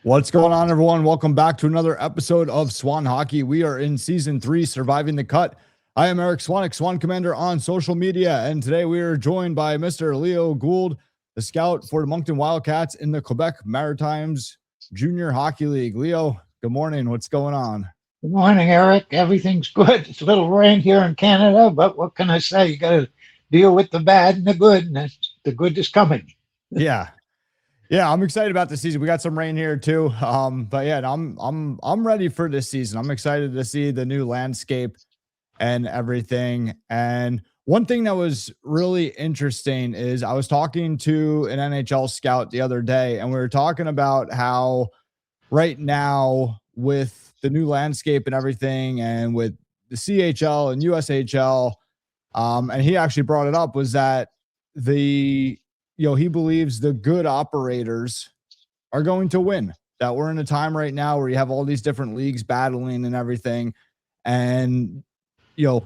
What's going on, everyone? Welcome back to another episode of Swan Hockey. We are in season 3, Surviving the Cut. I am Eric Swanek, Swan Commander on social media, and today we are joined by Mr. Leo Gould, the scout for the Moncton Wildcats in the Quebec Maritimes Junior Hockey League. Leo, good morning. What's going on? Good morning, Eric. Everything's good. It's a little rain here in Canada, but what can I say? You got to deal with the bad and the good, and the good is coming. Yeah, I'm excited about the season. We got some rain here too. But yeah, I'm ready for this season. I'm excited to see the new landscape and everything. And one thing that was really interesting is I was talking to an NHL scout the other day, and we were talking about how right now with the new landscape and everything, and with the CHL and USHL, and he actually brought it up, was that he believes the good operators are going to win, that we're in a time right now where you have all these different leagues battling and everything. And,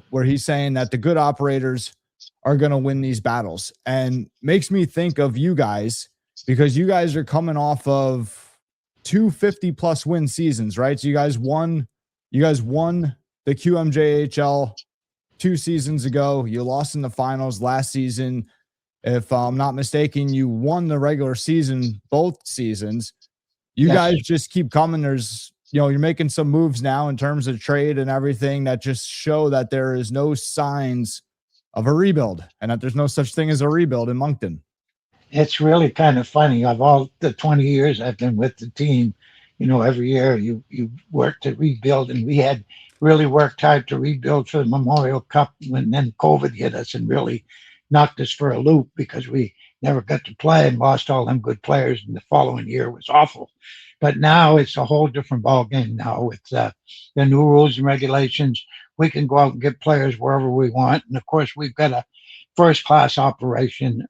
where he's saying that the good operators are going to win these battles, and makes me think of you guys, because you guys are coming off of 250 plus win seasons, right? So you guys won the QMJHL 2 seasons ago. You lost in the finals last season. If I'm not mistaken, you won the regular season both seasons. You guys just keep coming. There's, you're making some moves now in terms of trade and everything that just show that there is no signs of a rebuild, and that there's no such thing as a rebuild in Moncton. It's really kind of funny. Of all the 20 years I've been with the team, every year you work to rebuild, and we had really worked hard to rebuild for the Memorial Cup, when then COVID hit us and really knocked us for a loop, because we never got to play and lost all them good players, and the following year was awful. But now it's a whole different ball game now with the new rules and regulations. We can go out and get players wherever we want, and of course we've got a first-class operation.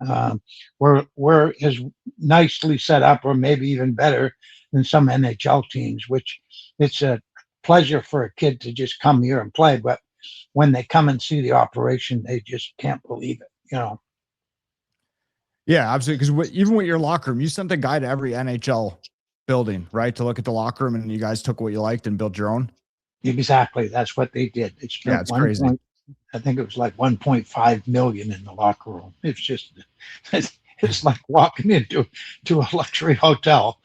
We're as nicely set up, or maybe even better than some NHL teams, which it's a pleasure for a kid to just come here and play, but when they come and see the operation, they just can't believe it. Yeah, absolutely. Because even with your locker room, you sent a guy to every NHL building, right, to look at the locker room, and you guys took what you liked and built your own. Exactly, that's what they did. It's crazy. I think it was like 1.5 million in the locker room. It's just, it's like walking into a luxury hotel,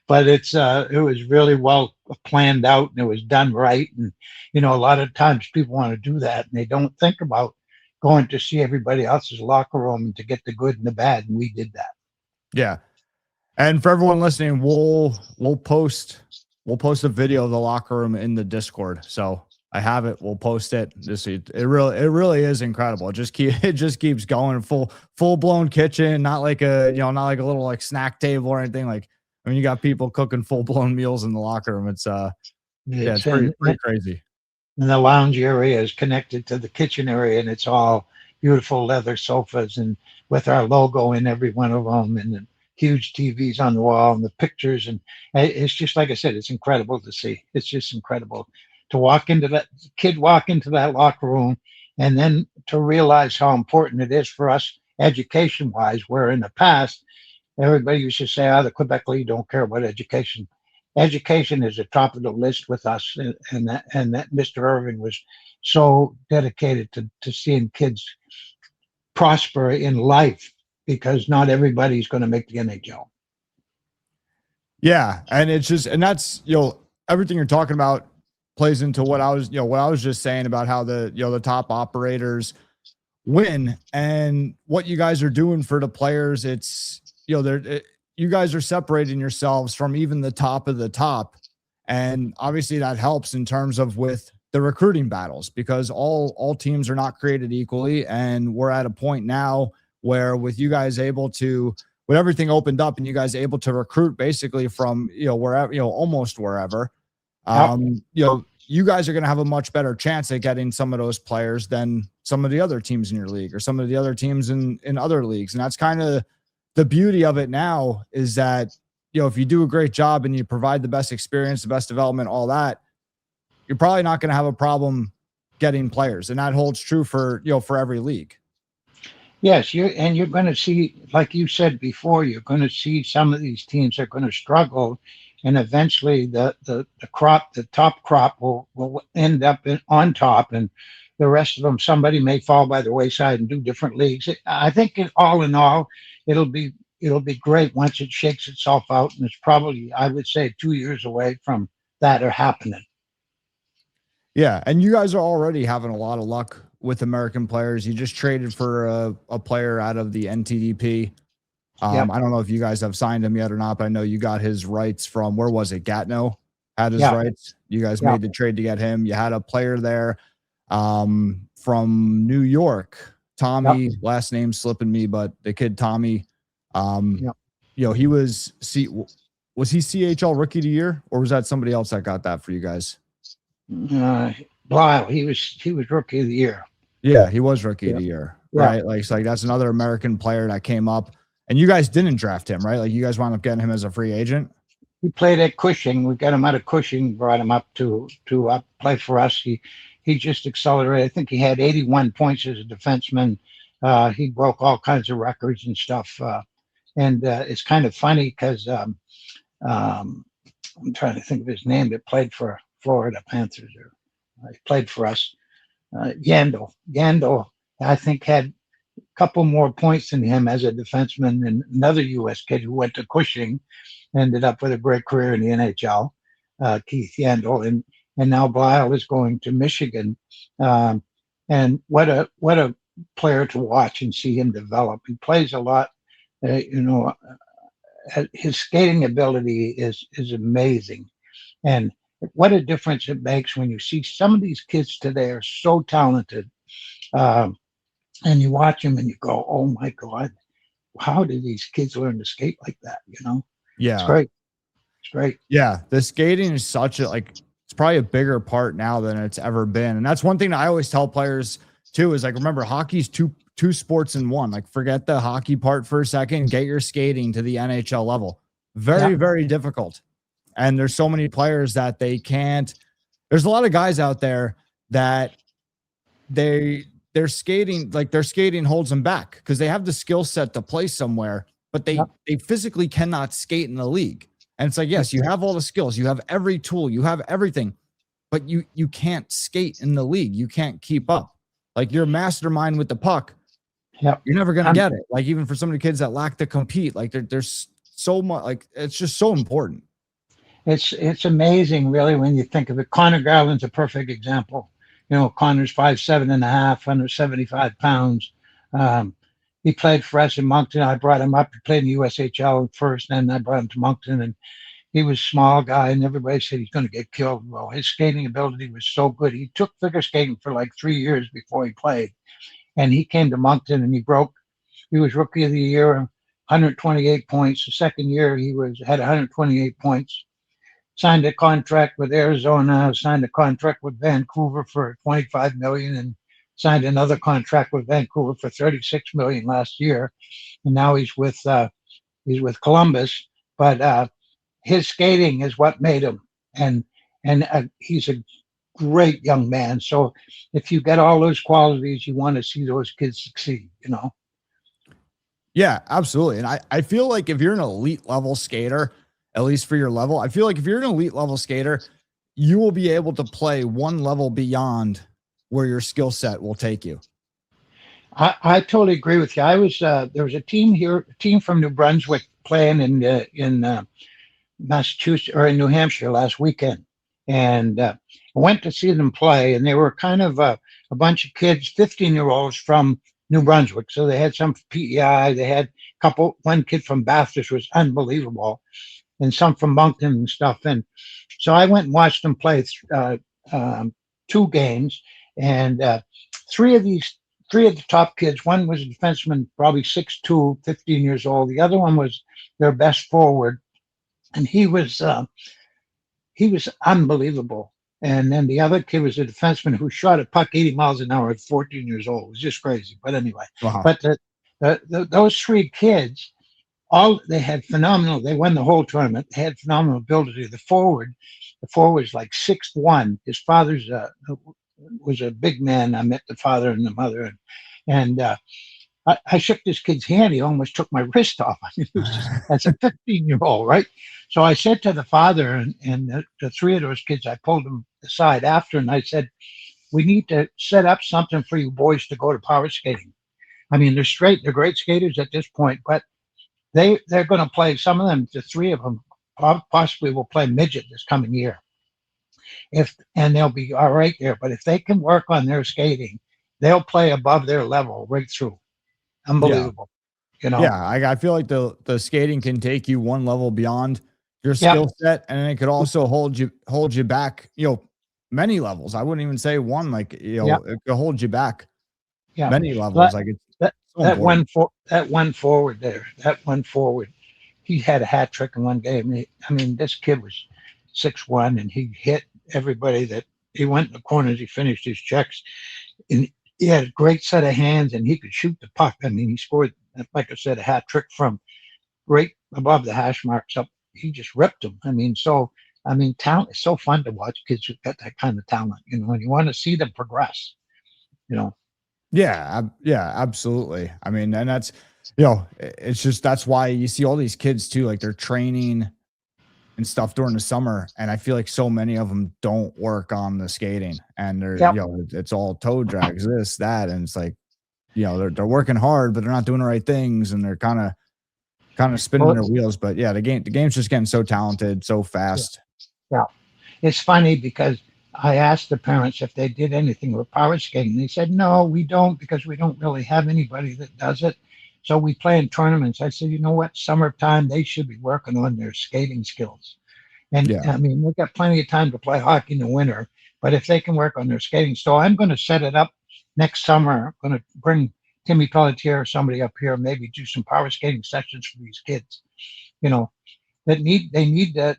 But it was really well planned out, and it was done right. And a lot of times people want to do that, and they don't think about going to see everybody else's locker room and to get the good and the bad, and we did that. Yeah. And for everyone listening, we'll post a video of the locker room in the Discord. So I have it. We'll post it. It really is incredible. It just keeps going. Full blown kitchen, not like a little like snack table or anything. Like, I mean, you got people cooking full blown meals in the locker room. It's pretty crazy. And the lounge area is connected to the kitchen area, and it's all beautiful leather sofas, and with our logo in every one of them, and the huge TVs on the wall, and the pictures. And it's just, like I said, it's incredible to see. It's just incredible to walk into that locker room, and then to realize how important it is for us education wise, where in the past, everybody used to say, the Quebec League don't care about education. Education is at the top of the list with us, and that Mr. Irving was so dedicated to seeing kids prosper in life, because not everybody's going to make the NHL. Yeah, and that's everything you're talking about plays into what I was just saying about how the top operators win, and what you guys are doing for the players. It's you guys are separating yourselves from even the top of the top. And obviously that helps in terms of with the recruiting battles, because all teams are not created equally. And we're at a point now where with you guys able to, with everything opened up and you guys able to recruit basically from, wherever, almost wherever, you guys are going to have a much better chance at getting some of those players than some of the other teams in your league, or some of the other teams in other leagues. And that's kind of the beauty of it now, is that, if you do a great job and you provide the best experience, the best development, all that, you're probably not going to have a problem getting players. And that holds true for, for every league. Yes, you're going to see, like you said before, you're going to see some of these teams are going to struggle, and eventually the top crop will end up on top, and the rest of them, somebody may fall by the wayside and do different leagues. I think all in all, it'll be it'll be great once it shakes itself out, and it's probably, I would say, 2 years away from that are happening. Yeah, and you guys are already having a lot of luck with American players. You just traded for a player out of the NTDP. Yep. I don't know if you guys have signed him yet or not, but I know you got his rights from, where was it? Gatineau had his Yeah. rights. You guys Yeah. made the trade to get him. You had a player there from New York, Tommy, last name slipping me, but the kid Tommy, Yep. he was he CHL Rookie of the Year, or was that somebody else that got that for you guys? Lyle, he was Rookie of the Year. Yeah, he was Rookie of the Year, right? Like, it's like that's another American player that came up, and you guys didn't draft him, right? Like, you guys wound up getting him as a free agent. He played at Cushing. We got him out of Cushing, brought him up to play for us. He just accelerated. I think he had 81 points as a defenseman. He broke all kinds of records and stuff. And it's kind of funny because I'm trying to think of his name that played for Florida Panthers. He played for us. Yandel, I think, had a couple more points than him as a defenseman, and another U.S. kid who went to Cushing ended up with a great career in the NHL, Keith Yandel, and now Blyle is going to Michigan. And what a player to watch and see him develop. He plays a lot. His skating ability is amazing, and what a difference it makes when you see some of these kids today are so talented, and you watch them and you go, "Oh my God, how did these kids learn to skate like that?" Yeah, it's great. It's great. Yeah, the skating is such a it's probably a bigger part now than it's ever been, and that's one thing that I always tell players too. Is like, remember, hockey's two sports in one. Like, forget the hockey part for a second. Get your skating to the NHL level. Very difficult. And there's so many players that they can't. There's a lot of guys out there that their skating holds them back because they have the skill set to play somewhere, but they physically cannot skate in the league. And it's like, yes, you have all the skills, you have every tool, you have everything, but you can't skate in the league. You can't keep up. Like, you're a mastermind with the puck. Yep. You're never gonna get it. Like, even for some of the kids that lack to compete, like there's so much, like, it's just so important. It's amazing, really, when you think of it. Connor Garland's a perfect example. Connor's 5'7.5", 175 pounds. He played for us in Moncton. I brought him up. He played in the USHL first, and then I brought him to Moncton, and he was a small guy, and everybody said he's going to get killed. Well, his skating ability was so good. He took figure skating for like 3 years before he played, and he came to Moncton, and he was Rookie of the Year, 128 points. The second year, he had 128 points. Signed a contract with Arizona, signed a contract with Vancouver for $25 million, and signed another contract with Vancouver for $36 million last year. And now he's with Columbus. But his skating is what made him, and he's a great young man. So if you get all those qualities, you want to see those kids succeed. Yeah, absolutely. And I feel like if you're an elite level skater, at least for your level, I feel like if you're an elite level skater, you will be able to play one level beyond where your skill set will take you. I totally agree with you. There was a team from New Brunswick playing in Massachusetts or in New Hampshire last weekend, and I went to see them play, and they were kind of a bunch of kids, 15-year-olds from New Brunswick. So they had some PEI, they had one kid from Bathurst was unbelievable, and some from Moncton and stuff. And so I went and watched them play 2 games, and three of the top kids, one was a defenseman, probably 6'2", 15 years old. The other one was their best forward, and he was unbelievable. And then the other kid was a defenseman who shot a puck 80 miles an hour at 14 years old. It was just crazy. But anyway, But those 3 kids, they had phenomenal. They won the whole tournament. They had phenomenal ability. The forward was like 6'1". His father's was a big man. I met the father and the mother, and I shook this kid's hand. He almost took my wrist off. I mean, it was just, as a 15-year-old, right? So I said to the father and the three of those kids, I pulled them aside after, and I said, we need to set up something for you boys to go to power skating. I mean, they're great skaters at this point, but they're going to play, some of them, the three of them possibly will play midget this coming year. And they'll be all right there. But if they can work on their skating, they'll play above their level right through. Unbelievable. Yeah, I feel like the skating can take you one level beyond your skill set, and it could also hold you back, many levels. I wouldn't even say one, like, it could hold you back many levels. Like that one forward there, he had a hat trick in one game. I mean, this kid was 6'1", and he hit everybody that he went in the corners. He finished his checks, and he had a great set of hands, and he could shoot the puck. I mean, he scored, like I said, a hat trick from right above the hash marks up. He just ripped them. Talent is so fun to watch kids who've got that kind of talent, and you want to see them progress, Yeah, absolutely. I mean, and that's, it's just, that's why you see all these kids too, like they're training and stuff during the summer. And I feel like so many of them don't work on the skating, and they're, it's all toe drags, this, that. And it's like, they're working hard, but they're not doing the right things. And they're kind of spinning their wheels. But yeah, the game's just getting so talented, so fast. Yeah. It's funny because I asked the parents if they did anything with power skating. They said, no, we don't, because we don't really have anybody that does it. So we play in tournaments. I said, you know what? Summertime, they should be working on their skating skills. And I mean, we've got plenty of time to play hockey in the winter, but if they can work on their skating. So I'm going to set it up next summer. I'm going to bring Timmy Pelletier or somebody up here, maybe do some power skating sessions for these kids, they need to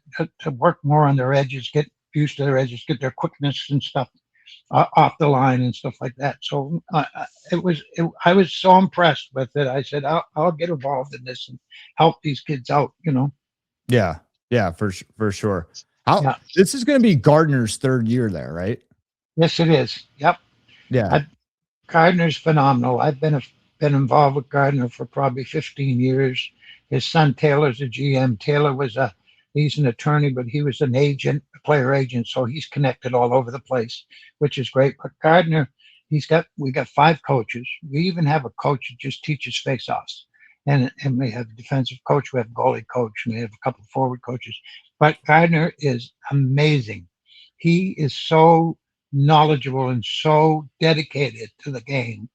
work more on their edges, get used to their edges, get their quickness and stuff off the line and stuff like that. So I was so impressed with it. I said, I'll get involved in this and help these kids out, Yeah, for sure. This is going to be Gardner's third year there, right? Yes, it is. Yep. Yeah. Gardner's phenomenal. I've been involved with Gardner for probably 15 years. His son Taylor's a GM. Taylor he's an attorney, but he was an agent, a player agent, so he's connected all over the place, which is great. But Gardner, we got 5 coaches. We even have a coach that just teaches face-offs. And we have a defensive coach, we have a goalie coach, and we have a couple of forward coaches. But Gardner is amazing. He is so knowledgeable and so dedicated to the game.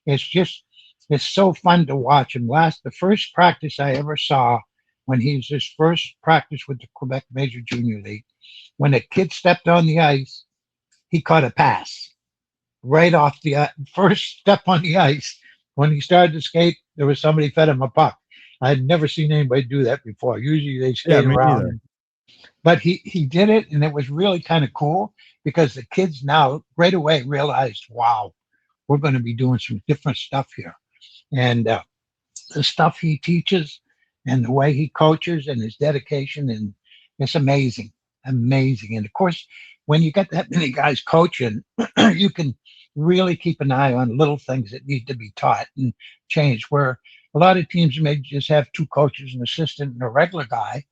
It's so fun to watch. And the first practice I ever saw, when his first practice with the Quebec Major Junior League, when a kid stepped on the ice, he caught a pass right off the first step on the ice. When he started to skate, there was somebody fed him a puck. I had never seen anybody do that before. Usually they skate around. Either. But he did it, and it was really kind of cool because the kids now right away realized, wow, we're going to be doing some different stuff here. And the stuff he teaches and the way he coaches and his dedication, and it's amazing. And of course, when you get that many guys coaching, you can really keep an eye on little things that need to be taught and changed, where a lot of teams may just have 2 coaches, an assistant and a regular guy.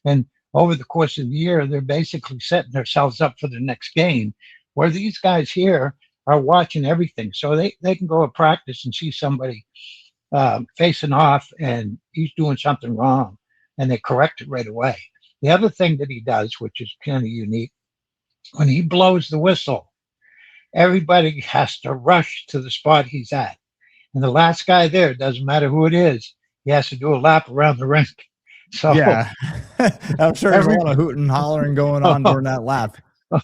And over the course of the year, they're basically setting themselves up for the next game, where these guys here are watching everything. So they can go to practice and see somebody facing off and he's doing something wrong, and they correct it right away. The other thing that he does, which is kind of unique, when he blows the whistle, everybody has to rush to the spot he's at. And the last guy there, doesn't matter who it is, he has to do a lap around the rink. So yeah, I'm sure there's a lot of hooting and hollering going on during that lap.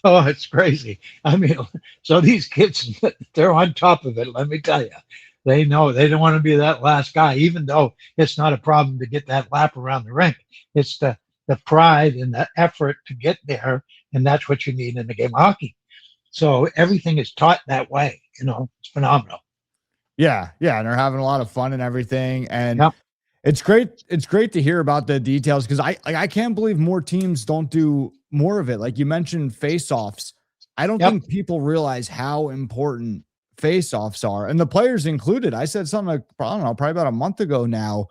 Oh, it's crazy. I mean, so these kids, they're on top of it, let me tell you. They know they don't want to be that last guy, even though it's not a problem to get that lap around the rink. It's the pride and the effort to get there, and that's what you need in the game of hockey. So everything is taught that way. It's phenomenal. Yeah, and they're having a lot of fun and everything, and it's great. It's great to hear about the details, because I can't believe more teams don't do more of it. Like you mentioned, face-offs. I don't think people realize how important face-offs are, and the players included. I said something like, I don't know, probably about a month ago now,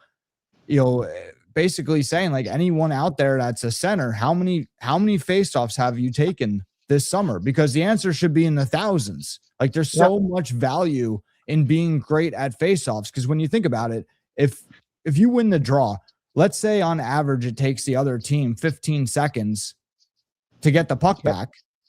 basically saying like anyone out there that's a center, how many face-offs have you taken this summer? Because the answer should be in the thousands. Like there's so much value in being great at face-offs. Because when you think about it, if you win the draw, let's say on average it takes the other team 15 seconds to get the puck back,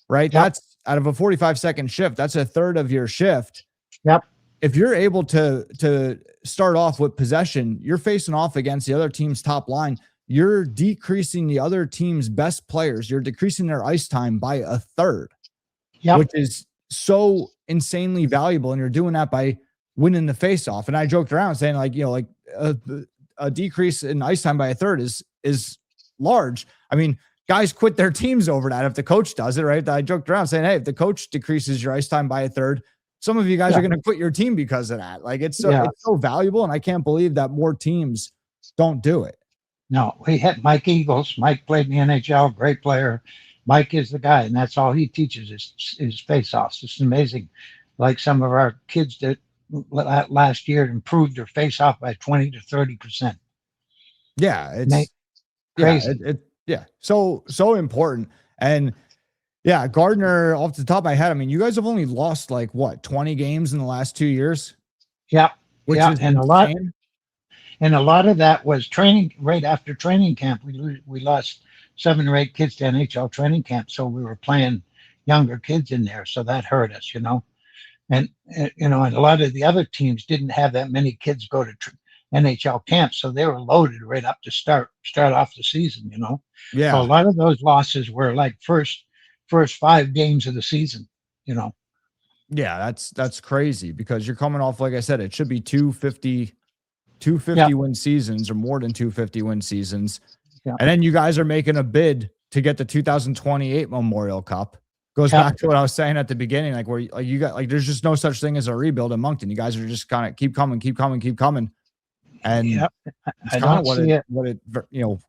right? That's out of a 45-second shift. That's a third of your shift. Yep. If you're able to start off with possession, you're facing off against the other team's top line. You're decreasing the other team's best players. You're decreasing their ice time by a third, which is so insanely valuable. And you're doing that by winning the face-off. And I joked around saying like, a decrease in ice time by a third is large. I mean, guys quit their teams over that if the coach does it, right? I joked around saying, hey, if the coach decreases your ice time by a third, some of you guys are going to quit your team because of that. Like it's so valuable. And I can't believe that more teams don't do it. No, we had Mike Eagles. Mike played in the NHL, great player. Mike is the guy, and that's all he teaches is face-offs. It's amazing. Like some of our kids that last year improved their face-off by 20 to 30%. Yeah, it's crazy. So important. And yeah, Gardner, off the top of my head, I mean, you guys have only lost like what, 20 games in the last 2 years? Yeah. Which is and a lot of that was training. Right after training camp, we lost 7 or 8 kids to NHL training camp. So we were playing younger kids in there. So that hurt us, and and a lot of the other teams didn't have that many kids go to NHL camp. So they were loaded right up to start off the season, Yeah. So a lot of those losses were like first 5 games of the season, Yeah, that's crazy because you're coming off, like I said, it should be 250 win seasons or more than 250 win seasons. Yeah. And then you guys are making a bid to get the 2028 Memorial Cup. Goes back to what I was saying at the beginning, like where you got like there's just no such thing as a rebuild in Moncton. You guys are just kind of keep coming. And it's kind of what it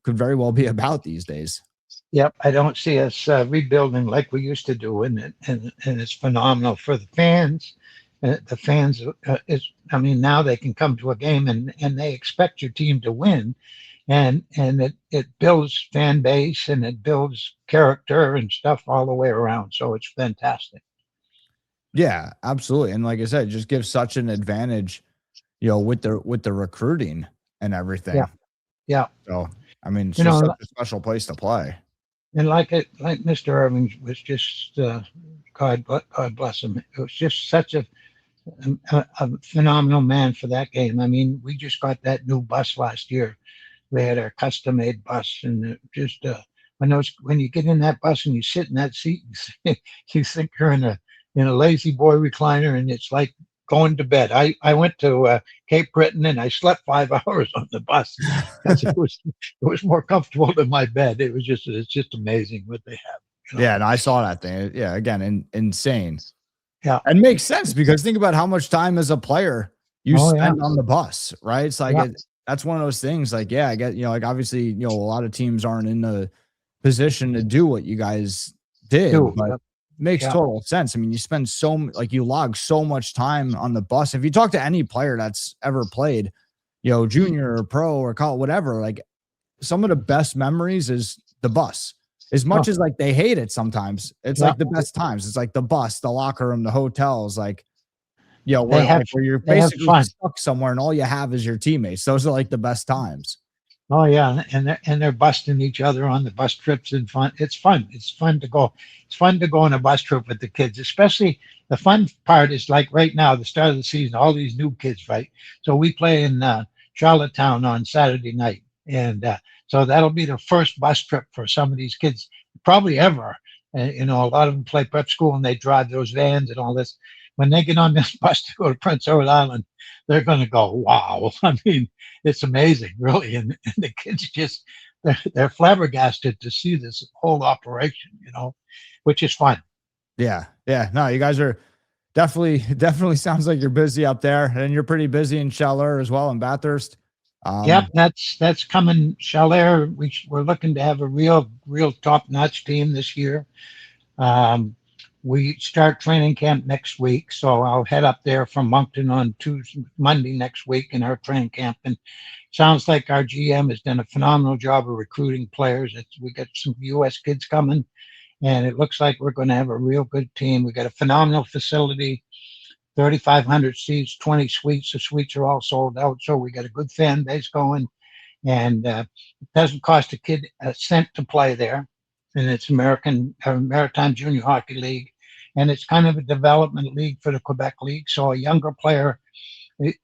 could very well be about these days. Yep, I don't see us rebuilding like we used to do, and it's phenomenal for the fans. The fans, now they can come to a game and they expect your team to win, and it builds fan base and it builds character and stuff all the way around. So it's fantastic. Yeah, absolutely. And like I said, it just gives such an advantage, with the recruiting and everything. Yeah. So I mean, it's just such a special place to play. And like Mr. Irving was just, God bless him. It was just such a phenomenal man for that game. I mean, we just got that new bus last year. We had our custom-made bus, and just when you get in that bus and you sit in that seat, you think you're in a lazy boy recliner, and it's like going to bed. I went to Cape Breton and I slept 5 hours on the bus. It was more comfortable than my bed. It's just amazing what they have. Yeah, and I saw that thing. Yeah, again, insane. Yeah, and makes sense because think about how much time as a player you spend on the bus, right? It's like that's one of those things. Like, yeah, I get like obviously a lot of teams aren't in the position to do what you guys did, but makes total sense. I mean, you spend you log so much time on the bus. If you talk to any player that's ever played, junior or pro or college, whatever, like some of the best memories is the bus. As much as like they hate it sometimes, it's like the best times. It's like the bus, the locker room, the hotels, like, where you're basically stuck somewhere and all you have is your teammates. Those are like the best times. Oh yeah, and they're busting each other on the bus trips and fun. It's fun. It's fun to go. It's fun to go on a bus trip with the kids. Especially the fun part is like right now, the start of the season, all these new kids, right? So we play in Charlottetown on Saturday night, and so that'll be the first bus trip for some of these kids, probably ever. A lot of them play prep school and they drive those vans and all this. When they get on this bus to go to Prince Edward Island, they're going to go, wow. I mean, it's amazing, really. And the kids they're flabbergasted to see this whole operation, which is fun. Yeah. Yeah. No, you guys are definitely sounds like you're busy up there, and you're pretty busy in Chaleur as well in Bathurst. Yep. That's coming. Chaleur, we're looking to have a real top notch team this year. We start training camp next week, so I'll head up there from Moncton on Monday next week in our training camp. And sounds like our GM has done a phenomenal job of recruiting players. We got some U.S. kids coming, and it looks like we're going to have a real good team. We got a phenomenal facility, 3,500 seats, 20 suites. The suites are all sold out, so we got a good fan base going. And it doesn't cost a kid a cent to play there. And it's Maritime Junior Hockey League. And it's kind of a development league for the Quebec League. So a younger player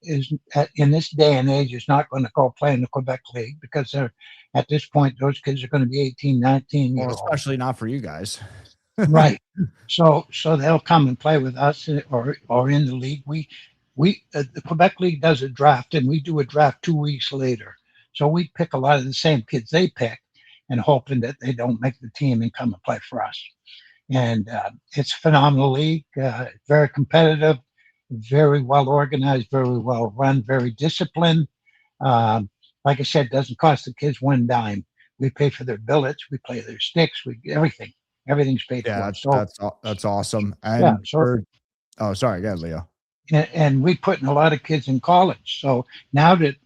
is in this day and age is not going to go play in the Quebec League because they're at this point, those kids are going to be 18, 19 years old. Especially not for you guys. Right. So they'll come and play with us or in the league. The Quebec League does a draft, and we do a draft 2 weeks later. So we pick a lot of the same kids they pick and hoping that they don't make the team and come and play for us. And it's a phenomenal league, very competitive, very well organized, very well run, very disciplined. Like I said, doesn't cost the kids one dime. We pay for their billets, we pay their sticks, everything. Everything's paid for. So that's awesome. And sorry, go ahead, Leo. And we put in a lot of kids in college. So now that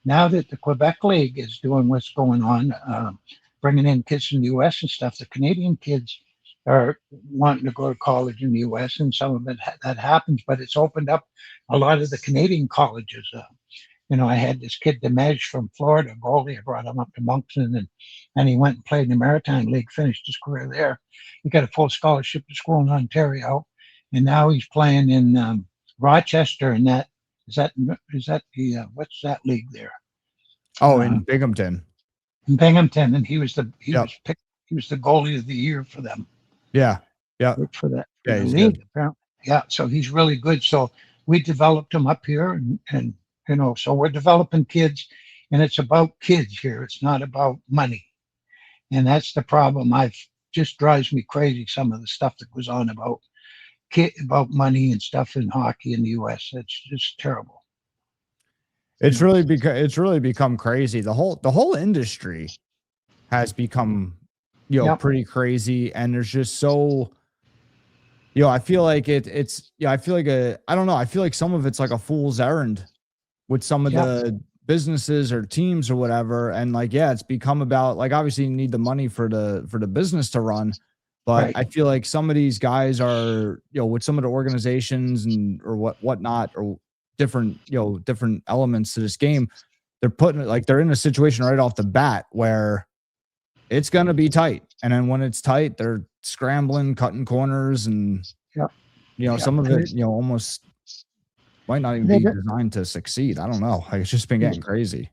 the Quebec League is doing what's going on, bringing in kids from the U.S. and stuff, the Canadian kids are wanting to go to college in the U.S. and some of it that happens, but it's opened up a lot of the Canadian colleges. I had this kid, Demej from Florida, goalie. I brought him up to Moncton, and he went and played in the Maritime League, finished his career there. He got a full scholarship to school in Ontario, and now he's playing in Rochester. And is that the what's that league there? Oh, in Binghamton. In Binghamton, and he was the goalie of the year for them. Yeah. For that he's league, good. apparently. Yeah, so he's really good. So we developed him up here, and so we're developing kids, and it's about kids here. It's not about money, and that's the problem. Just drives me crazy. Some of the stuff that goes on about money and stuff in hockey in the U.S. It's just terrible. It's really become crazy. The whole industry has become pretty crazy, and there's just so I feel like I feel like some of it's like a fool's errand with some of the businesses or teams or whatever. And it's become about, like, obviously you need the money for the business to run, but right. I feel like some of these guys are, with some of the organizations or whatnot, or different elements to this game, they're in a situation right off the bat where it's going to be tight. And then when it's tight, they're scrambling, cutting corners, and some of it, almost might not even be designed to succeed. I don't know. It's just been getting crazy.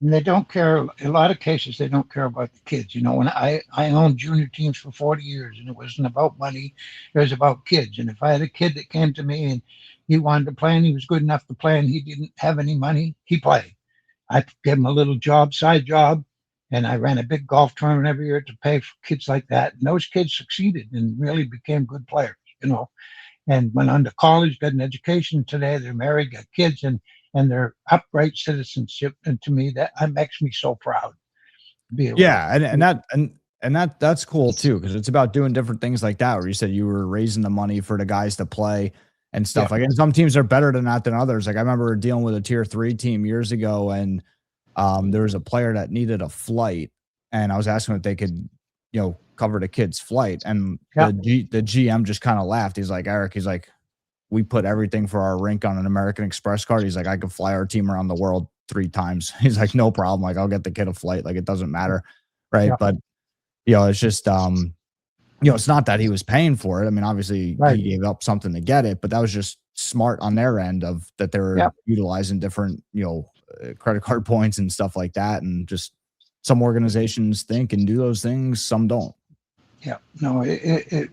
And they don't care. In a lot of cases, they don't care about the kids. When I owned junior teams for 40 years, and it wasn't about money. It was about kids. And if I had a kid that came to me and he wanted to play and he was good enough to play and he didn't have any money, he played. I gave him a little side job, and I ran a big golf tournament every year to pay for kids like that. And those kids succeeded and really became good players, and went on to college, got an education. Today they're married, got kids, and they're upright citizenship. And to me, that makes me so proud. That's cool too, because it's about doing different things like that, where you said you were raising the money for the guys to play and stuff. And some teams are better than that than others. Like I remember dealing with a tier 3 team years ago, and there was a player that needed a flight, and I was asking if they could, cover the kid's flight. And the GM just kind of laughed. He's like, Eric, we put everything for our rink on an American Express card. He's like, I could fly our team around the world 3 times. He's like, no problem. Like, I'll get the kid a flight. Like, it doesn't matter. Right. Yeah. But, it's just, it's not that he was paying for it. I mean, obviously he gave up something to get it, but that was just smart on their end of that. They were utilizing different, credit card points and stuff like that. And just some organizations think and do those things. Some don't. Yeah, no, I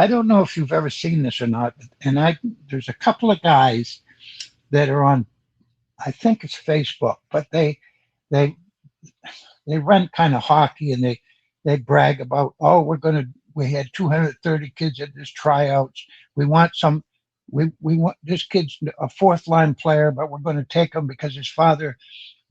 don't know if you've ever seen this or not, and there's a couple of guys that are on, I think it's Facebook, but they run kind of hockey, and they brag about, we had 230 kids at this tryouts. We want this kid's a 4th line player, but we're going to take him because his father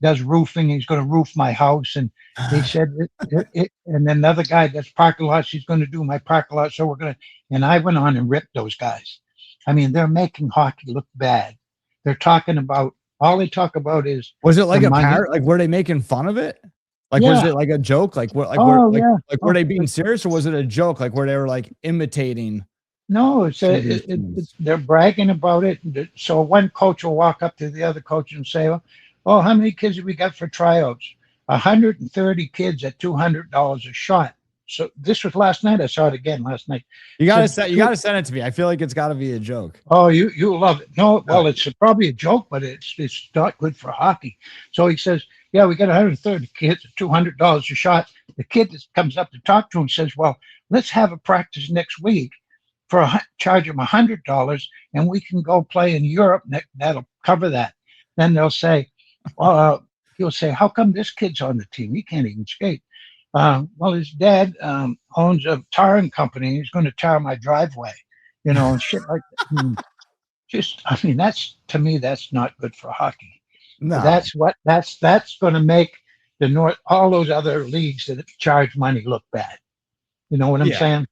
does roofing. He's going to roof my house. And he said, and then another guy does parking lots. He's going to do my parking lot. So we're going to, and I went on and ripped those guys. I mean, they're making hockey look bad. They're talking about, all they talk about is, was it like a parrot? Like, were they making fun of it? Like, was it like a joke? Like, what? Like, were they being serious, or was it a joke? Like, where they were like imitating? No, they're bragging about it. So one coach will walk up to the other coach and say, "Oh, how many kids have we got for tryouts? 130 kids at $200 a shot." So this was last night. I saw it again last night. You gotta send it to me. I feel like it's got to be a joke. Oh, you love it. No, well, it's probably a joke, but it's not good for hockey. So he says, "Yeah, we got 130 kids at $200 a shot." The kid that comes up to talk to him says, "Well, let's have a practice next week charge them $100, and we can go play in Europe. That'll cover that." Then they'll say, he'll say, "How come this kid's on the team? He can't even skate." Well, his dad owns a tarring company. He's going to tar my driveway, and shit like that. I mean, that's, to me, that's not good for hockey. No. That's going to make all those other leagues that charge money look bad. You know what I'm saying?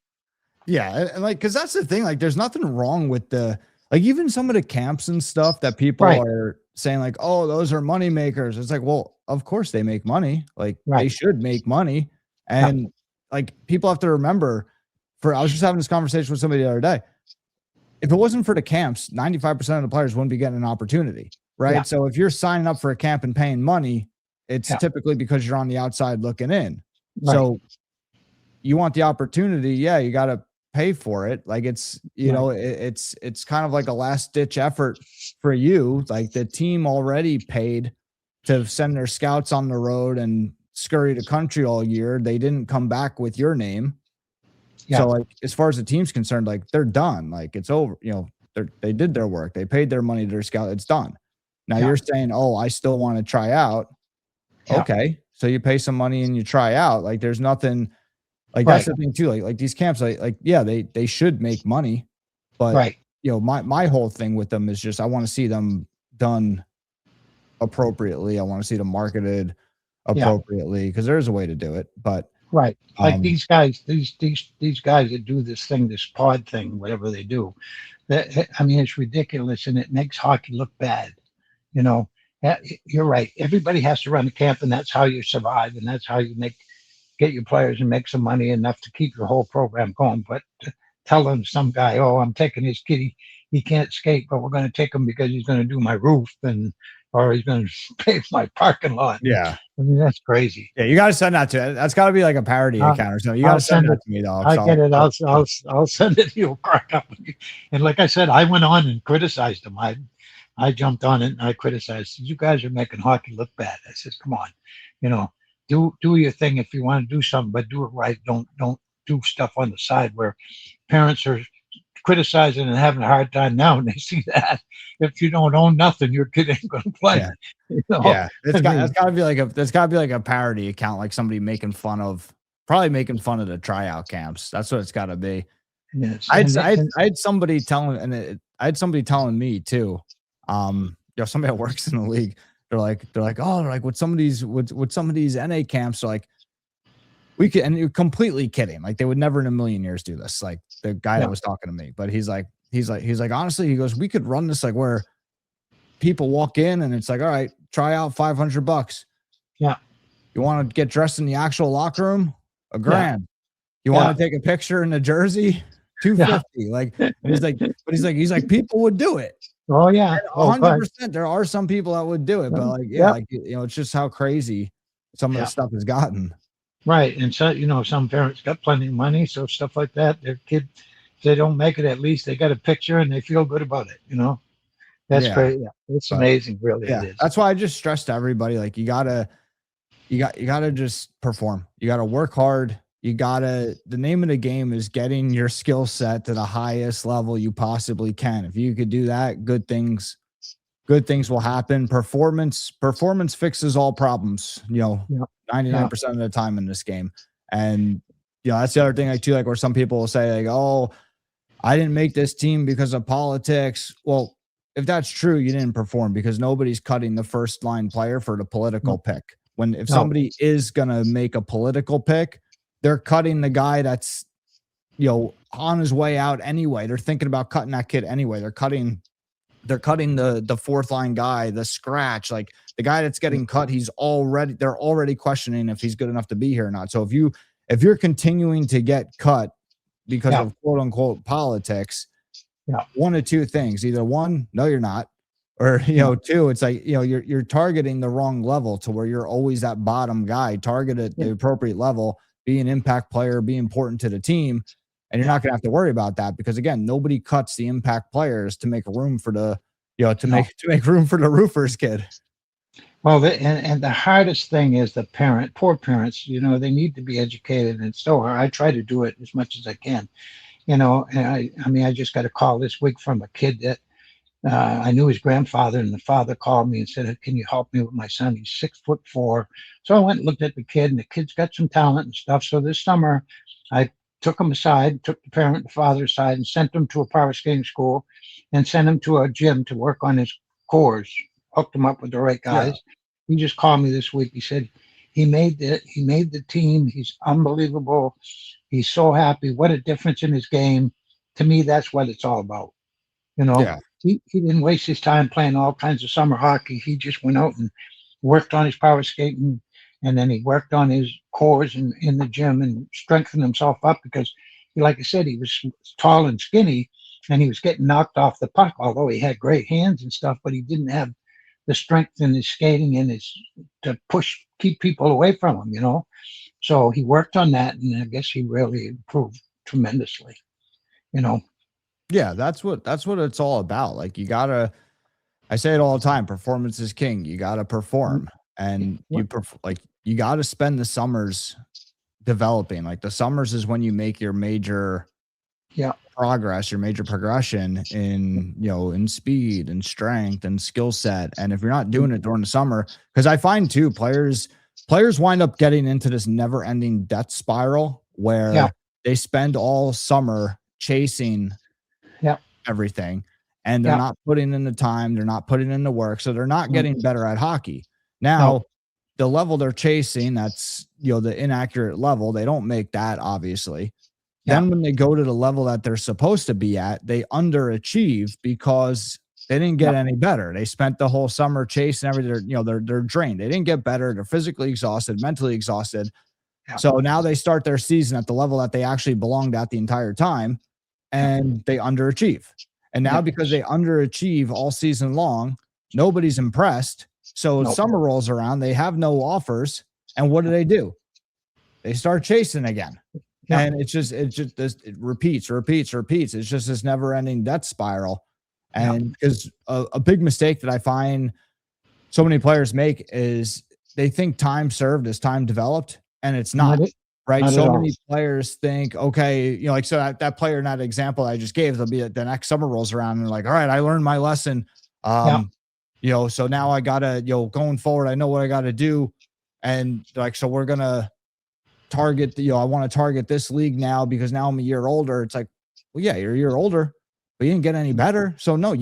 Yeah. And like, cause that's the thing, like there's nothing wrong with even some of the camps and stuff that people are saying like, "Oh, those are money makers." It's like, well, of course they make money. Like they should make money. And like, people have to remember I was just having this conversation with somebody the other day. If it wasn't for the camps, 95% of the players wouldn't be getting an opportunity. Right. Yeah. So if you're signing up for a camp and paying money, it's typically because you're on the outside looking in. Right. So you want the opportunity. Yeah. You got to pay for it. Like it's, it's kind of like a last ditch effort for you. Like the team already paid to send their scouts on the road and scurry the country all year. They didn't come back with your name. Yeah. So like, as far as the team's concerned, like they're done. Like it's over, they did their work. They paid their money to their scout. It's done. Now you're saying, "Oh, I still want to try out." Yeah. Okay. So you pay some money and you try out. Like there's nothing like that's the thing too. Like these camps, they should make money, but my whole thing with them is just, I want to see them done appropriately. I want to see them marketed appropriately, because there's a way to do it. But like these guys, these guys that do this pod thing, whatever they do, I mean, it's ridiculous, and it makes hockey look bad. You're right. Everybody has to run a camp, and that's how you survive, and that's how you get your players and make some money enough to keep your whole program going. But tell them some guy, "Oh, I'm taking his kid. He can't skate, but we're going to take him because he's going to do my roof or he's going to pave my parking lot." Yeah. I mean, that's crazy. Yeah. You got to send that to, that's got to be like a parody account or something. You got to send that to me, dog. I get it. I'll send it. You'll crack up. And like I said, I went on and criticized them. I jumped on it and I criticized. "You guys are making hockey look bad." I said, "Come on, do your thing if you want to do something, but do it right. Don't do stuff on the side where parents are criticizing and having a hard time now, and they see that if you don't own nothing, your kid ain't going to play." Yeah, that's got to be like a parody account, like somebody making fun of the tryout camps. That's what it's got to be. Yes, I had somebody telling me too. Somebody that works in the league. They're like, with some of these NA camps, are like, we could, and you're completely kidding. Like they would never in a million years do this. Like the guy that was talking to me, but he's like, honestly, he goes, "We could run this like where people walk in and it's like, all right, try out $500. Yeah. You want to get dressed in the actual locker room? $1,000. Yeah. You want to take a picture in a jersey? $250. Like, he's like, people would do it. Oh yeah. 100%. There are some people that would do it, but it's just how crazy some of the stuff has gotten. Right. And so, some parents got plenty of money. So stuff like that, their kid, if they don't make it, at least they got a picture and they feel good about it. That's great. Yeah. It's amazing. Really. It is. That's why I just stress to everybody, like, you gotta just perform. You gotta work hard. The name of the game is getting your skill set to the highest level you possibly can. If you could do that, good things will happen. Performance fixes all problems, 99% of the time in this game. And, that's the other thing, like, too, like, where some people will say, like, "Oh, I didn't make this team because of politics." Well, if that's true, you didn't perform because nobody's cutting the first line player for the political pick. If somebody is going to make a political pick, they're cutting the guy that's, on his way out anyway. They're thinking about cutting that kid anyway. They're cutting the fourth line guy, the scratch, like the guy that's getting cut. They're already questioning if he's good enough to be here or not. So if you're continuing to get cut because of quote unquote politics, one of two things: either one, no, you're not, or two, it's like you're targeting the wrong level to where you're always that bottom guy. Target at the appropriate level, be an impact player, be important to the team, and you're not going to have to worry about that because again, nobody cuts the impact players to make room for the make room for the roofer's kid. Well, and the hardest thing is poor parents. They need to be educated, and so I try to do it as much as I can. And I just got a call this week from a kid that I knew his grandfather, and the father called me and said, "Can you help me with my son? He's 6'4". So I went and looked at the kid, and the kid's got some talent and stuff. So this summer, I took him aside, took the parent and the father aside, and sent him to a power skating school, and sent him to a gym to work on his cores. Hooked him up with the right guys. Yeah. He just called me this week. He said he made the team. He's unbelievable. He's so happy. What a difference in his game. To me, that's what it's all about. He didn't waste his time playing all kinds of summer hockey. He just went out and worked on his power skating, and then he worked on his cores in the gym and strengthened himself up because, like I said, he was tall and skinny, and he was getting knocked off the puck, although he had great hands and stuff, but he didn't have the strength in his skating and to keep people away from him, So he worked on that, and I guess he really improved tremendously, Yeah, that's what it's all about. Like I say it all the time, performance is king. You gotta perform, and you gotta spend the summers developing. Like the summers is when you make your major progress, your major progression in speed and strength and skill set. And if you're not doing it during the summer, because I find too, players wind up getting into this never ending death spiral where they spend all summer chasing everything, and they're not putting in the time, they're not putting in the work, so they're not getting better at hockey. Now, the level they're chasing, that's the inaccurate level, they don't make that, obviously. Then when they go to the level that they're supposed to be at, they underachieve because they didn't get any better. They spent the whole summer chasing everything. They're drained. They didn't get better. They're physically exhausted, mentally exhausted. So now they start their season at the level that they actually belonged at the entire time, and they underachieve. And now because they underachieve all season long, nobody's impressed. So summer rolls around, they have no offers. And what do? They start chasing again. And it repeats. It's just this never ending death spiral. And because a big mistake that I find so many players make is they think time served is time developed, and it's not. Right. So many players think, okay, so that player in that example I just gave, they'll be the next summer rolls around and like, all right, I learned my lesson. So now I gotta, going forward, I know what I gotta do. And like, so we're gonna target I want to target this league now because now I'm a year older. It's like, well, yeah, you're a year older, but you didn't get any better. So no,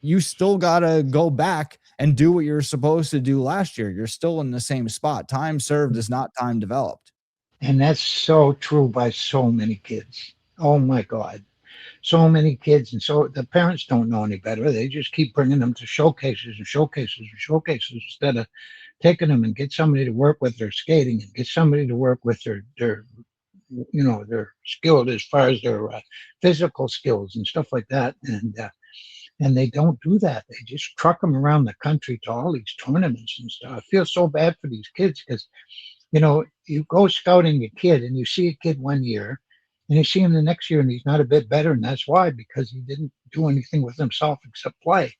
you still gotta go back and do what you're supposed to do last year. You're still in the same spot. Time served is not time developed. And that's so true by so many kids. Oh my God. So many kids. And so the parents don't know any better. They just keep bringing them to showcases instead of taking them and get somebody to work with their skating and get somebody to work with their skill as far as their physical skills and stuff like that. And they don't do that. They just truck them around the country to all these tournaments and stuff. I feel so bad for these kids because, you go scouting a kid and you see a kid one year and you see him the next year and he's not a bit better. And that's why, because he didn't do anything with himself except play.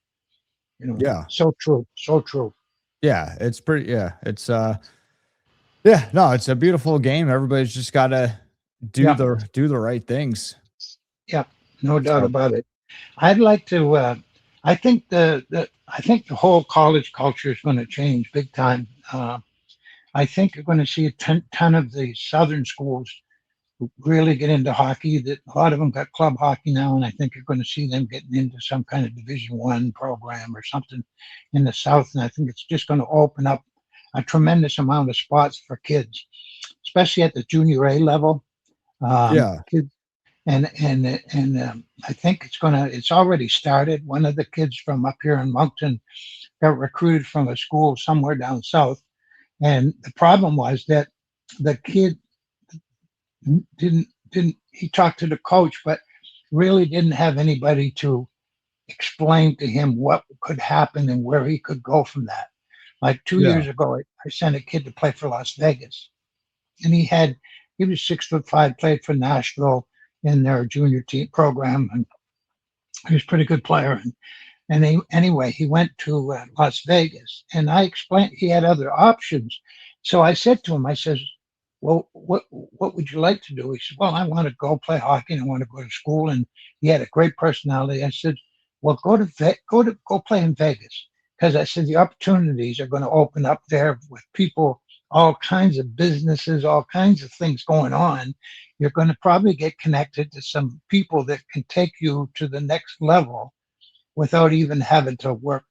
So true. So true. Yeah. It's pretty, it's, it's a beautiful game. Everybody's just got to do the right things. Yeah. No doubt about it. I'd like to, I think the whole college culture is going to change big time. I think you're going to see a ton of the southern schools really get into hockey. That a lot of them got club hockey now, and I think you're going to see them getting into some kind of Division I program or something in the South. And I think it's just going to open up a tremendous amount of spots for kids, especially at the junior A level. Kids, and I think it's already started. One of the kids from up here in Moncton got recruited from a school somewhere down south, and the problem was that the kid didn't he talked to the coach, but really didn't have anybody to explain to him what could happen and where he could go from that. Like 2 years ago, I sent a kid to play for Las Vegas, and he was 6'5", played for Nashville in their junior team program, and he was a pretty good player. Anyway, he went to Las Vegas, and I explained he had other options. So I said to him, I says, well, what would you like to do? He said, well, I want to go play hockey and I want to go to school. And he had a great personality. I said, well, go play in Vegas. Because I said, the opportunities are going to open up there with people, all kinds of businesses, all kinds of things going on. You're going to probably get connected to some people that can take you to the next level without even having to work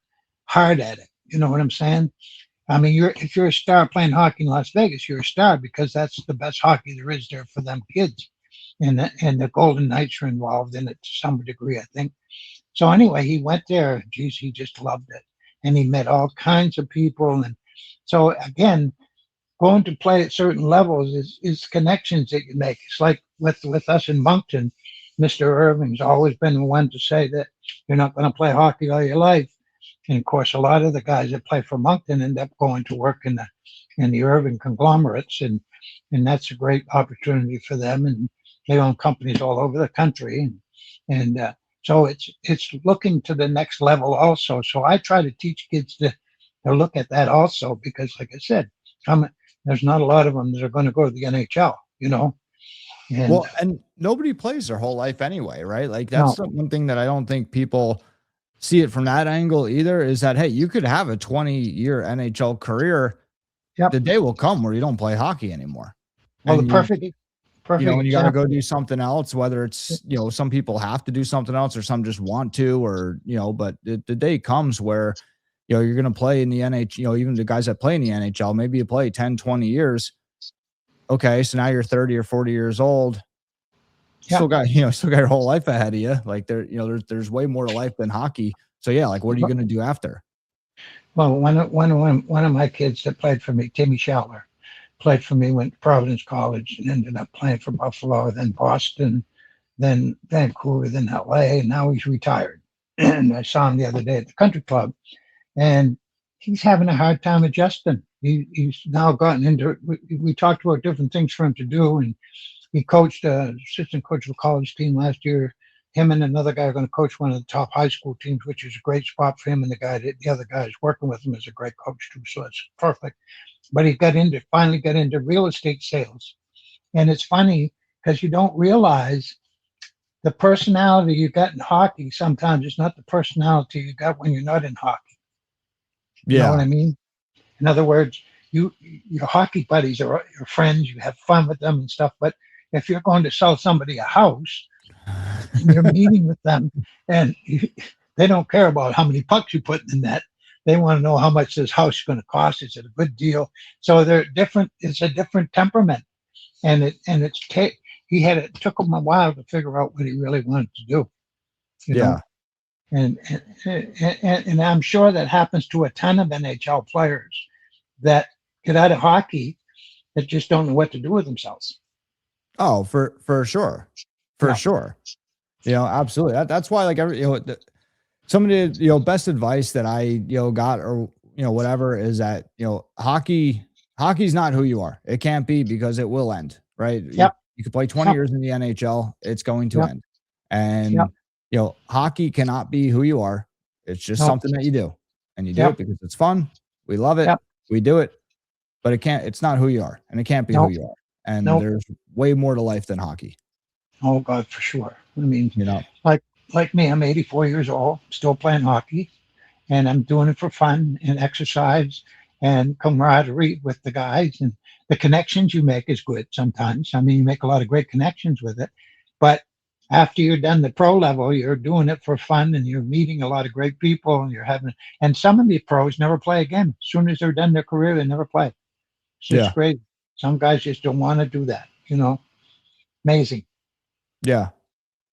hard at it. You know what I'm saying? I mean, if you're a star playing hockey in Las Vegas, you're a star because that's the best hockey there is there for them kids. And the Golden Knights are involved in it to some degree, I think. So anyway, he went there. Geez, he just loved it. And he met all kinds of people. And so, again, going to play at certain levels is connections that you make. It's like with us in Moncton, Mr. Irving's always been the one to say that you're not going to play hockey all your life. And of course, a lot of the guys that play for Moncton end up going to work in the Irving conglomerates, and that's a great opportunity for them. And they own companies all over the country, and so it's looking to the next level also. So I try to teach kids to look at that also, because, like I said, there's not a lot of them that are going to go to the NHL, you know. And nobody plays their whole life anyway, right? Like that's one thing that I don't think people see it from that angle either, is that, hey, you could have a 20-year NHL career. Yep. The day will come where you don't play hockey anymore. Well, the perfect you know, when you got to go do something else, whether it's, you know, some people have to do something else or some just want to, or, you know, but the day comes where, you know, you're going to play in the NHL, you know, even the guys that play in the NHL, maybe you play 10, 20 years. Okay. So now you're 30 or 40 years old. Still got your whole life ahead of you. Like there's way more to life than hockey. So yeah, like what are you going to do after? Well, one of my kids that played for me, Timmy Schaller, played for me, went to Providence College and ended up playing for Buffalo, then Boston, then Vancouver, then LA, and now he's retired. And I saw him the other day at the country club, and he's having a hard time adjusting. He's now gotten into, we talked about different things for him to do, and he coached assistant coach of the college team last year. Him and another guy are going to coach one of the top high school teams, which is a great spot for him. And the other guy is working with him is a great coach too, so it's perfect. But he finally got into real estate sales. And it's funny because you don't realize the personality you got in hockey sometimes is not the personality you got when you're not in hockey. You know what I mean? In other words, your hockey buddies are your friends, you have fun with them and stuff. But if you're going to sell somebody a house and you're meeting with them and they don't care about how many pucks you put in the net, they want to know how much this house is going to cost. Is it a good deal? So they're different. It's a different temperament, and it took him a while to figure out what he really wanted to do. You know? And I'm sure that happens to a ton of NHL players that get out of hockey that just don't know what to do with themselves. Oh, for sure. Sure. You know, absolutely. That's why, like, some of the, best advice that I, got, or, whatever, is that, hockey's not who you are. It can't be, because it will end, right? Yep. You could play 20 years in the NHL. It's going to end. And, hockey cannot be who you are. It's just something that you do, and you do it because it's fun. We love it. We do it, but it's not who you are, and it can't be who you are. And there's way more to life than hockey. Oh God, for sure. I mean, like me, I'm 84 years old, still playing hockey, and I'm doing it for fun and exercise and camaraderie with the guys. And the connections you make is good sometimes. I mean, you make a lot of great connections with it, but after you're done the pro level, you're doing it for fun and you're meeting a lot of great people and and some of the pros never play again. As soon as they're done their career, they never play. It's just great. Some guys just don't want to do that, amazing. Yeah.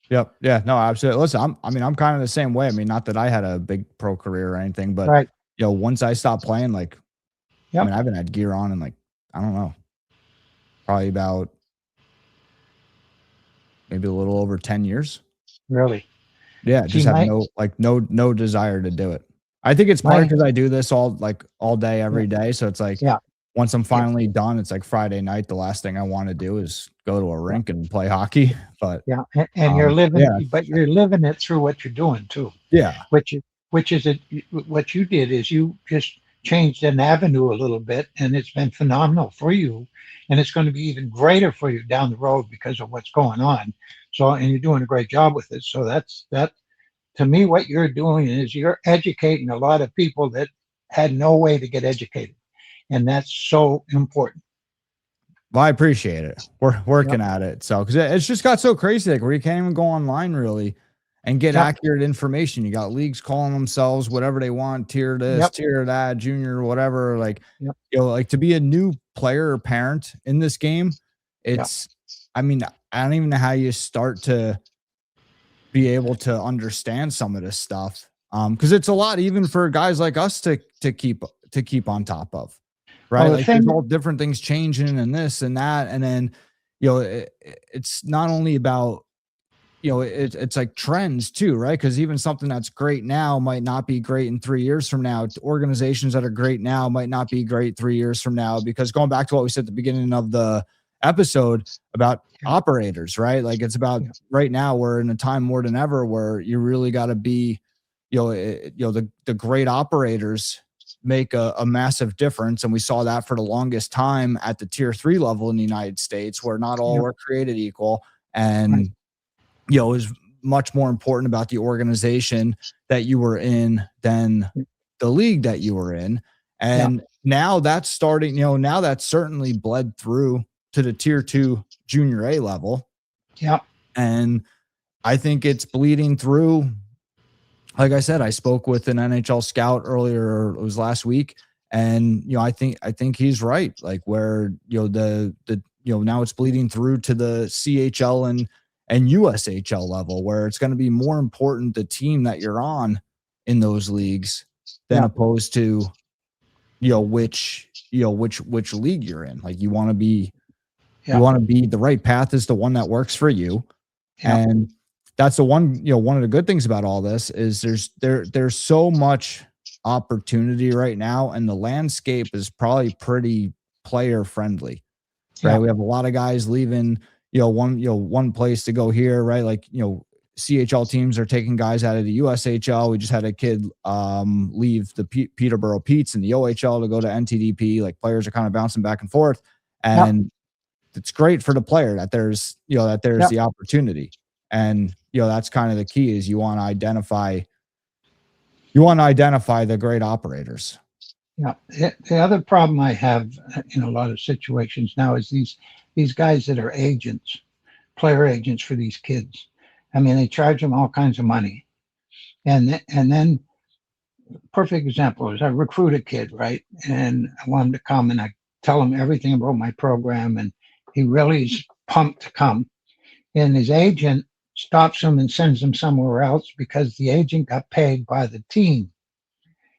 Yep. Yeah. No, absolutely. Listen, I'm kind of the same way. I mean, not that I had a big pro career or anything, but Right. Once I stopped playing, like, I mean, I haven't had gear on in like, I don't know, probably about maybe a little over 10 years. Really? Yeah. Just have no desire to do it. I think it's part because I do this all day, every day. So it's like, once I'm finally done, it's like Friday night. The last thing I want to do is go to a rink and play hockey. But and you're living, but you're living it through what you're doing too. Yeah. What you did is you just changed an avenue a little bit, and it's been phenomenal for you, and it's going to be even greater for you down the road because of what's going on. So, and you're doing a great job with it. So that to me, what you're doing is you're educating a lot of people that had no way to get educated. And that's so important. Well, I appreciate it. We're working at it. So, because it's just got so crazy, like where you can't even go online really and get accurate information. You got leagues calling themselves whatever they want, tier this, tier that, junior, whatever. Like, like to be a new player or parent in this game, it's, I mean, I don't even know how you start to be able to understand some of this stuff. Because it's a lot even for guys like us to keep on top of. Right. Like there's all different things changing and this and that. And then, it's not only about, it's like trends too, right? Because even something that's great now might not be great in 3 years from now. Organizations that are great now might not be great 3 years from now, because going back to what we said at the beginning of the episode about operators, right? Like it's about right now we're in a time more than ever where you really got to be, the great operators make a massive difference. And we saw that for the longest time at the tier 3 level in the United States, where not all were created equal. And, it was much more important about the organization that you were in than the league that you were in. And now that's starting, now that's certainly bled through to the tier 2 junior A level. Yeah. And I think it's bleeding through. Like I said, I spoke with an NHL scout earlier, it was last week, and I think he's right. Like where now it's bleeding through to the CHL and USHL level, where it's going to be more important the team that you're on in those leagues than opposed to which league you're in. Like you want to be the right path is the one that works for you, and that's the one, one of the good things about all this is there's so much opportunity right now, and the landscape is probably pretty player friendly, right? We have a lot of guys leaving, one place to go here, right? Like, CHL teams are taking guys out of the USHL. We just had a kid leave the Peterborough Petes in the OHL to go to NTDP. Like players are kind of bouncing back and forth, and it's great for the player that there's the opportunity. And that's kind of the key is you want to identify the great operators. Yeah. The other problem I have in a lot of situations now is these guys that are agents, player agents for these kids. I mean, they charge them all kinds of money. And then perfect example is I recruit a kid, right? And I want him to come and I tell him everything about my program, and he really is pumped to come. And his agent stops him and sends him somewhere else because the agent got paid by the team.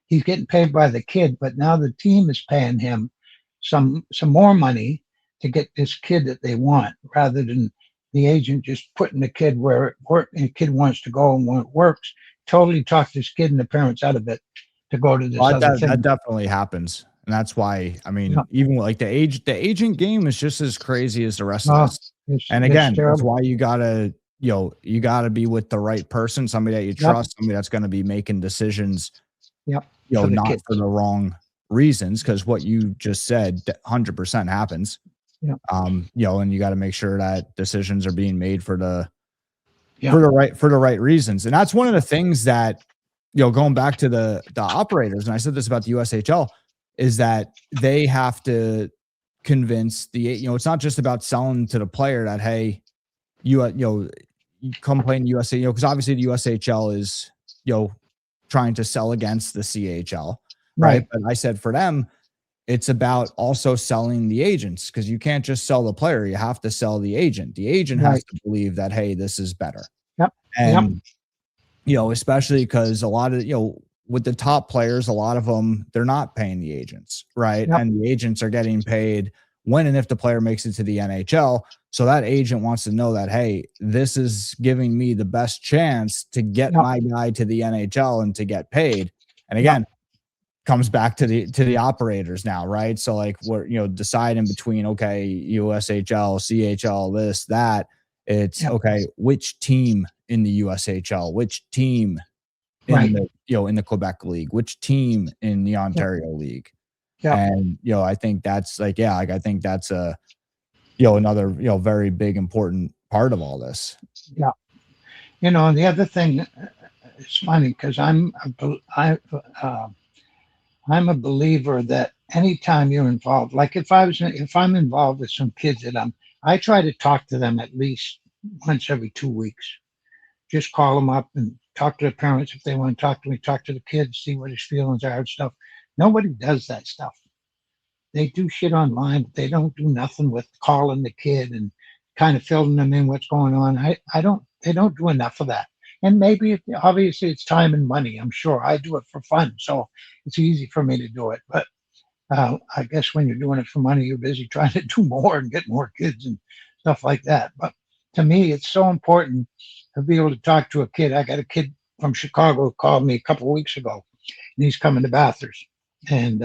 He's getting paid by the kid, but now the team is paying him some more money to get this kid that they want, rather than the agent just putting the kid where the kid wants to go and when it works, totally talk this kid and the parents out of it to go to this other thing. That definitely happens. And that's why, I mean, even like the agent game is just as crazy as the rest of us. And again, that's why you gotta be with the right person, somebody that you trust, somebody that's going to be making decisions, not for the wrong reasons. Cause what you just said 100% happens. And you got to make sure that decisions are being made for the right reasons. And that's one of the things that, going back to the operators, and I said this about the USHL, is that they have to convince it's not just about selling to the player that, hey, you come play in USA, because obviously the USHL is, trying to sell against the CHL, right? But I said for them, it's about also selling the agents, because you can't just sell the player. You have to sell the agent. The agent has to believe that, hey, this is better. And, especially because a lot of, with the top players, a lot of them, they're not paying the agents, right? And the agents are getting paid when and if the player makes it to the NHL. So that agent wants to know that, hey, this is giving me the best chance to get my guy to the NHL and to get paid. And again, comes back to the operators now, right? So like we're deciding between, okay, USHL, CHL, this, that. It's okay, which team in the USHL, which team in the in the Quebec League, which team in the Ontario League. And I think that's I think that's a another very big important part of all this. And the other thing, it's funny because I'm a believer that anytime you're involved, like if I'm involved with some kids I try to talk to them at least once every 2 weeks. Just call them up and talk to the parents if they want to talk to me, talk to the kids, see what his feelings are and stuff. Nobody does that stuff. They do shit online, but they don't do nothing with calling the kid and kind of filling them in what's going on. They don't do enough of that. And maybe obviously it's time and money. I'm sure I do it for fun, so it's easy for me to do it. But I guess when you're doing it for money, you're busy trying to do more and get more kids and stuff like that. But to me, it's so important to be able to talk to a kid. I got a kid from Chicago who called me a couple of weeks ago, and he's coming to Bathurst, and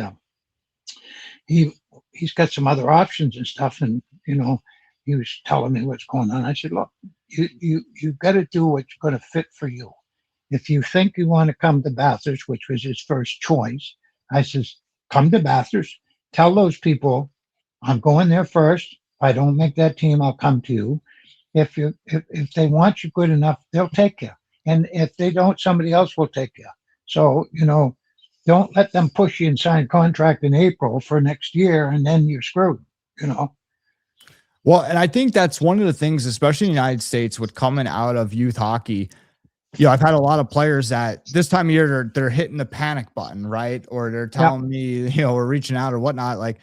he's got some other options and stuff, and he was telling me what's going on. I said, look, you've got to do what's going to fit for you. If you think you want to come to Bathurst, which was his first choice, I says, come to Bathurst. Tell those people I'm going there first. If I don't make that team, I'll come to you. If they want you good enough, they'll take you. And if they don't, somebody else will take you. So, don't let them push you and sign a contract in April for next year, and then you're screwed, Well, and I think that's one of the things, especially in the United States, with coming out of youth hockey. I've had a lot of players that this time of year, they're hitting the panic button, right? Or they're telling me, we're reaching out or whatnot. Like,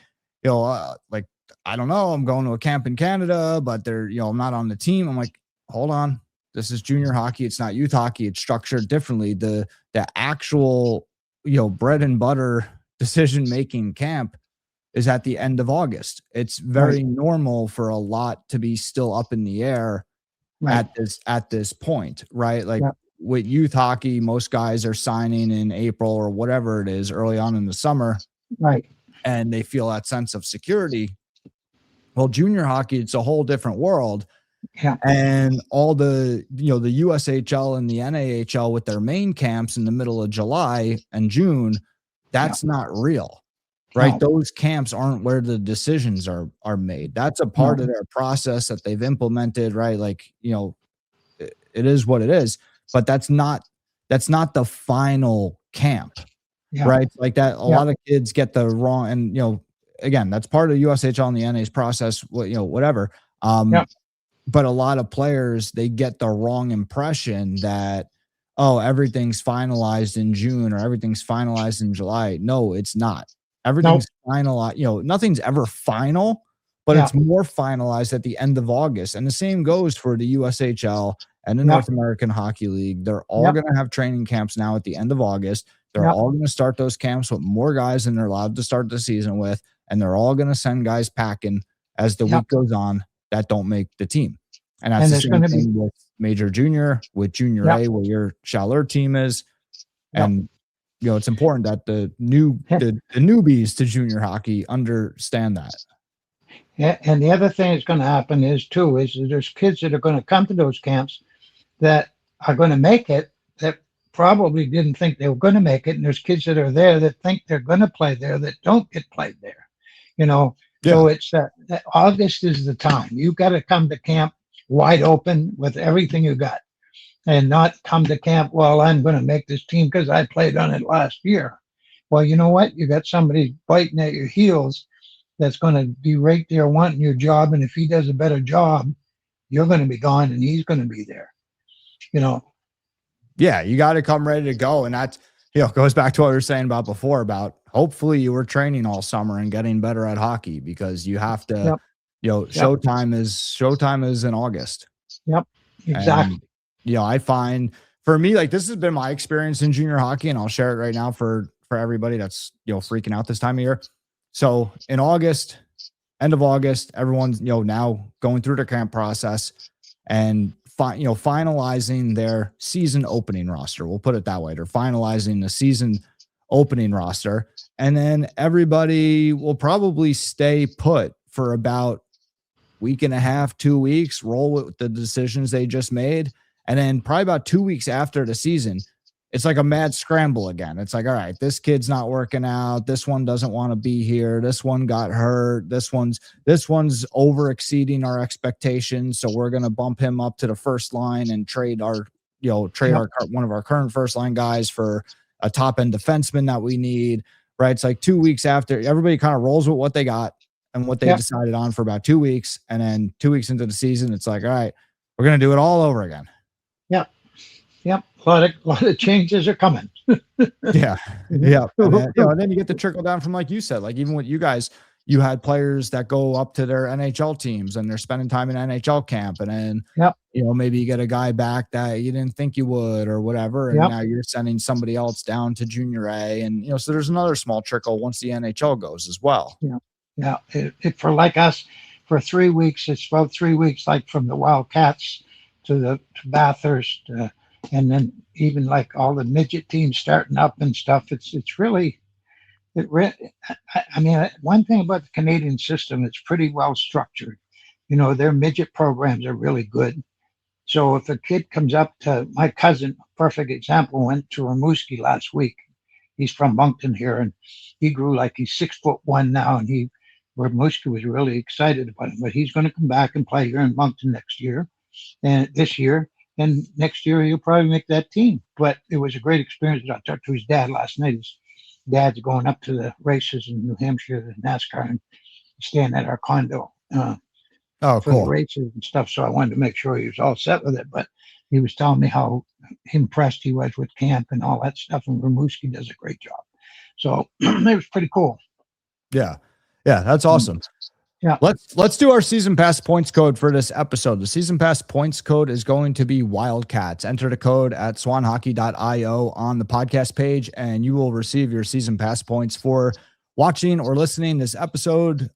like, I don't know, I'm going to a camp in Canada, but I'm not on the team. I'm like, hold on. This is junior hockey. It's not youth hockey. It's structured differently. The actual, bread and butter decision-making camp is at the end of August. It's very normal for a lot to be still up in the air at this point, right? Like with youth hockey, most guys are signing in April or whatever it is early on in the summer. Right. And they feel that sense of security. Well, junior hockey, it's a whole different world. And all the, the USHL and the NAHL with their main camps in the middle of July and June, that's not real, right? No. Those camps aren't where the decisions are made. That's a part of their process that they've implemented, right? Like, it is what it is, but that's not the final camp, right? Like that, a lot of kids get the wrong, and, again, that's part of USHL and the NA's process, whatever. But a lot of players, they get the wrong impression that, oh, everything's finalized in June or everything's finalized in July. No, it's not. Everything's finalized. Nothing's ever final, but it's more finalized at the end of August. And the same goes for the USHL and the North American Hockey League. They're all going to have training camps now at the end of August. They're all going to start those camps with more guys than they're allowed to start the season with. And they're all going to send guys packing as the week goes on that don't make the team. And that's the same thing with major junior, with junior A, where your Chaleur team is. And, it's important that the newbies to junior hockey understand that. Yeah. And the other thing that's going to happen is there's kids that are going to come to those camps that are going to make it, that probably didn't think they were going to make it. And there's kids that are there that think they're going to play there that don't get played there, So it's that August is the time. You got to come to camp wide open with everything you got, and not come to camp, well, I'm going to make this team because I played on it last year. Well, you know what? You got somebody biting at your heels that's going to be right there wanting your job. And if he does a better job, you're going to be gone and he's going to be there, you know. Yeah, you got to come ready to go. And that's, goes back to what we were saying about before about hopefully you were training all summer and getting better at hockey, because you have to, showtime is in August. Yep, exactly. And, I find for me, like, this has been my experience in junior hockey, and I'll share it right now for everybody that's, freaking out this time of year. So in August, end of August, everyone's, now going through the camp process and finalizing their season opening roster. We'll put it that way. They're finalizing the season opening roster. And then everybody will probably stay put for about week and a half, 2 weeks, roll with the decisions they just made. And then probably about 2 weeks after the season, it's like a mad scramble again. It's like, all right, this kid's not working out. This one doesn't want to be here. This one got hurt. This one's over exceeding our expectations. So we're going to bump him up to the first line and trade our one of our current first line guys for a top end defenseman that we need. Right. It's like 2 weeks after, everybody kind of rolls with what they got and what they decided on for about 2 weeks. And then 2 weeks into the season, it's like, all right, we're going to do it all over again. Yep. A lot of changes are coming. Yeah. And then you get the trickle down from, like you said, like even with you guys, you had players that go up to their NHL teams and they're spending time in NHL camp. And then, maybe you get a guy back that you didn't think you would or whatever. And now you're sending somebody else down to junior A. And, so there's another small trickle once the NHL goes as well. Yeah. For like us, for 3 weeks, it's about 3 weeks, like from the Wildcats to Bathurst, and then even like all the midget teams starting up and stuff. It's really, I mean, one thing about the Canadian system, it's pretty well structured. Their midget programs are really good. So if a kid comes up to, my cousin, perfect example, went to Rimouski last week. He's from Moncton here, and he grew like he's 6'1" now, and Rimouski was really excited about him. But he's going to come back and play here in Moncton next year, and this year. And next year, he'll probably make that team. But it was a great experience. I talked to his dad last night. His dad's going up to the races in New Hampshire, the NASCAR, and staying at our condo for the races and stuff. So I wanted to make sure he was all set with it. But he was telling me how impressed he was with camp and all that stuff. And Rimouski does a great job. So it was pretty cool. Yeah. Yeah, that's awesome. Yeah. Let's do our season pass points code for this episode. The season pass points code is going to be Wildcats. Enter the code at swanhockey.io on the podcast page, and you will receive your season pass points for watching or listening this episode.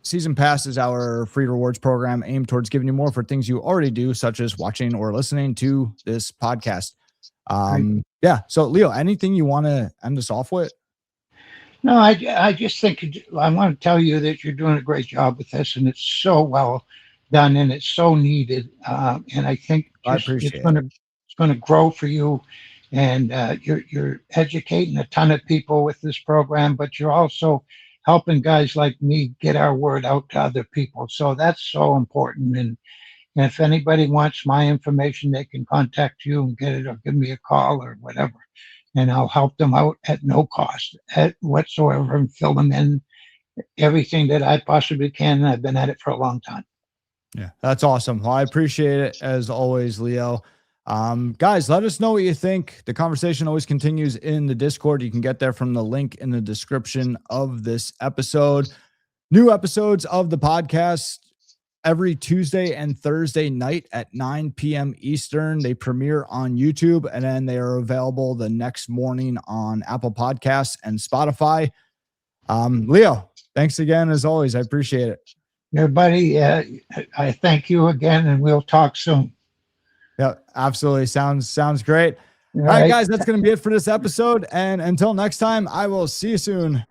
Season pass is our free rewards program aimed towards giving you more for things you already do, such as watching or listening to this podcast. Yeah. So Leo, anything you want to end us off with? No, I just think I want to tell you that you're doing a great job with this, and it's so well done, and it's so needed. And I think it's going to grow for you, and you're educating a ton of people with this program, but you're also helping guys like me get our word out to other people. So that's so important. And if anybody wants my information, they can contact you and get it, or give me a call or whatever. And I'll help them out at no cost whatsoever and fill them in everything that I possibly can. And I've been at it for a long time. Yeah, that's awesome. Well, I appreciate it as always, Leo. Guys, let us know what you think. The conversation always continues in the Discord. You can get there from the link in the description of this episode. New episodes of the podcast every Tuesday and Thursday night at 9 p.m. Eastern. They premiere on YouTube, and then they are available the next morning on Apple Podcasts and Spotify. Leo, thanks again, as always. I appreciate it. Everybody, I thank you again, and we'll talk soon. Yeah, absolutely. Sounds great. All right, guys, that's going to be it for this episode. And until next time, I will see you soon.